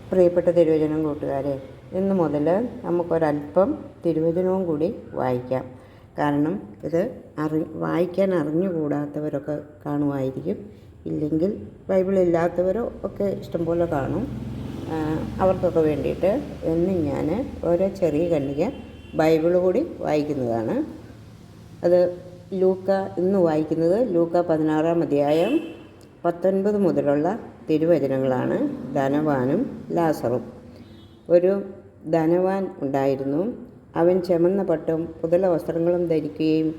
പ്രിയപ്പെട്ട തിരുവചനം കൂട്ടുകാരെ, ഇന്ന് മുതൽ നമുക്കൊരല്പം തിരുവചനവും കൂടി വായിക്കാം. കാരണം ഇത് വായിക്കാൻ അറിഞ്ഞുകൂടാത്തവരൊക്കെ കാണുമായിരിക്കും. ഇല്ലെങ്കിൽ ബൈബിളില്ലാത്തവരോ ഒക്കെ ഇഷ്ടംപോലെ കാണും. അവർക്കൊക്കെ വേണ്ടിയിട്ട് ഇന്ന് ഞാൻ ഓരോ ചെറിയ കണ്ണിക ബൈബിൾ കൂടി വായിക്കുന്നതാണ്. അത് ഇന്ന് വായിക്കുന്നത് ലൂക്ക 16-ാം അധ്യായം 19 മുതലുള്ള തിരുവചനങ്ങളാണ്. ധനവാനും ലാസറും. ഒരു ധനവാൻ ഉണ്ടായിരുന്നു. അവൻ ചുമന്ന പട്ടും പുതല വസ്ത്രങ്ങളും ധരിക്കുകയും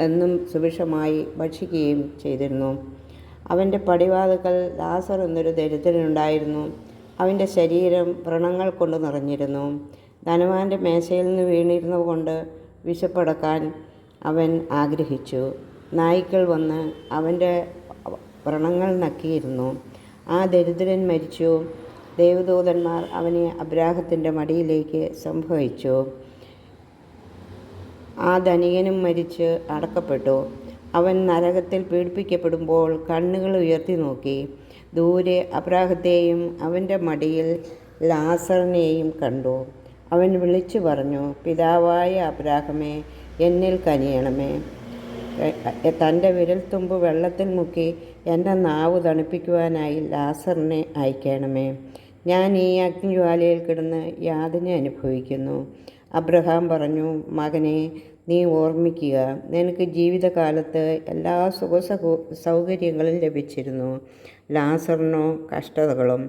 എന്നും സുഭിക്ഷമായി ഭക്ഷിക്കുകയും ചെയ്തിരുന്നു. അവൻ്റെ പടിവാതിൽക്കൽ ലാസർ എന്നൊരു ദരിദ്രനുണ്ടായിരുന്നു. അവൻ്റെ ശരീരം വ്രണങ്ങൾ കൊണ്ട് നിറഞ്ഞിരുന്നു. ധനവാൻ്റെ മേശയിൽ നിന്ന് വീണിരുന്നത് കൊണ്ട് വിശപ്പടക്കാൻ അവൻ ആഗ്രഹിച്ചു. നായ്ക്കൾ വന്ന് അവൻ്റെ വ്രണങ്ങൾ നക്കിയിരുന്നു. ആ ദരിദ്രൻ മരിച്ചു. ദേവദൂതന്മാർ അവനെ അബ്രാഹത്തിൻ്റെ മടിയിലേക്ക് സംഭവിച്ചു. ആ ധനികനും മരിച്ച് അടക്കപ്പെട്ടു. അവൻ നരകത്തിൽ പീഡിപ്പിക്കപ്പെടുമ്പോൾ കണ്ണുകൾ ഉയർത്തി നോക്കി. ദൂരെ അബ്രാഹത്തെയും അവൻ്റെ മടിയിൽ ലാസറിനെയും കണ്ടു. അവൻ വിളിച്ചു പറഞ്ഞു, പിതാവായ അബ്രാഹമേ, എന്നിൽ കനിയണമേ. തൻ്റെ വിരൽത്തുമ്പ് വെള്ളത്തിൽ മുക്കി എൻ്റെ നാവ് തണുപ്പിക്കുവാനായി ലാസറിനെ അയക്കണമേ. ഞാൻ ഈ അഗ്നിജ്വാലയിൽ കിടന്ന് യാതന അനുഭവിക്കുന്നു. അബ്രഹാം പറഞ്ഞു, മകനെ, നീ ഓർമ്മിക്കുക, നിനക്ക് ജീവിതകാലത്ത് എല്ലാ സൗകര്യങ്ങളും ലഭിച്ചിരുന്നു. ലാസറിനോ കഷ്ടതകളും.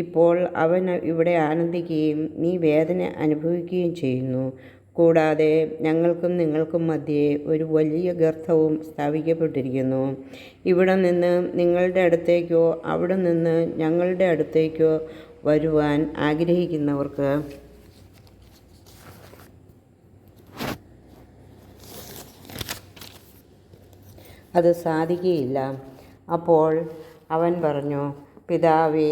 ഇപ്പോൾ അവൻ ഇവിടെ ആനന്ദിക്കുകയും നീ വേദന അനുഭവിക്കുകയും ചെയ്യുന്നു. കൂടാതെ ഞങ്ങൾക്കും നിങ്ങൾക്കും മധ്യേ ഒരു വലിയ ഗർത്തവും സ്ഥാപിക്കപ്പെട്ടിരിക്കുന്നു. ഇവിടെ നിന്ന് നിങ്ങളുടെ അടുത്തേക്കോ അവിടെ നിന്ന് ഞങ്ങളുടെ അടുത്തേക്കോ വരുവാൻ ആഗ്രഹിക്കുന്നവർക്ക് അത് സാധിക്കുകയില്ല. അപ്പോൾ അവൻ പറഞ്ഞു, പിതാവേ,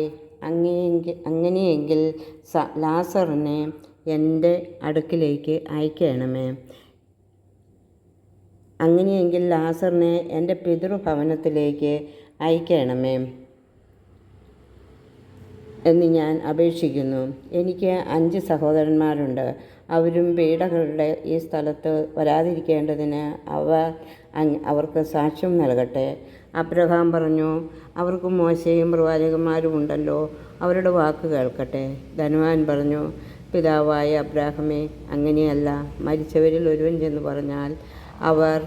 അങ്ങനെയെങ്കിൽ ലാസറിനെ എൻ്റെ അടുക്കിലേക്ക് അയക്കണമേ. അങ്ങനെയെങ്കിൽ ലാസറിനെ എൻ്റെ പിതൃഭവനത്തിലേക്ക് അയക്കണമേ എന്ന് ഞാൻ അപേക്ഷിക്കുന്നു. എനിക്ക് 5 സഹോദരന്മാരുണ്ട്. അവരും പീഡകളുടെ ഈ സ്ഥലത്ത് വരാതിരിക്കേണ്ടതിന് അവർക്ക് സാക്ഷ്യം നൽകട്ടെ. അബ്രഹാം പറഞ്ഞു, അവർക്ക് മോശയും പ്രവാചകന്മാരും ഉണ്ടല്ലോ, അവരുടെ വാക്ക് കേൾക്കട്ടെ. ധനവാൻ പറഞ്ഞു, പിതാവായ അബ്രാഹമേ, അങ്ങനെയല്ല. മരിച്ചവരിൽ ഒരുവൻ ചെന്ന് പറഞ്ഞാൽ അവർ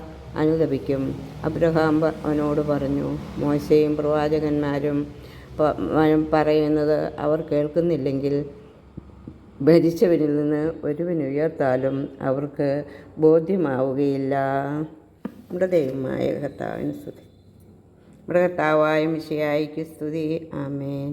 അനുതപിക്കും. അബ്രഹാം അവനോട് പറഞ്ഞു, മോശയും പ്രവാചകന്മാരും പറയുന്നത് അവർ കേൾക്കുന്നില്ലെങ്കിൽ ഭരിച്ചവരിൽ നിന്ന് ഒരുവൻ ഉയർത്താലും അവർക്ക് ബോധ്യമാവുകയില്ല. നമ്മുടെ ദൈവമായ കർത്താവിന് സ്തുതി. നമ്മുടെ കർത്താവായ മിശിഹായ്ക്ക് സ്തുതി. ആമേൻ.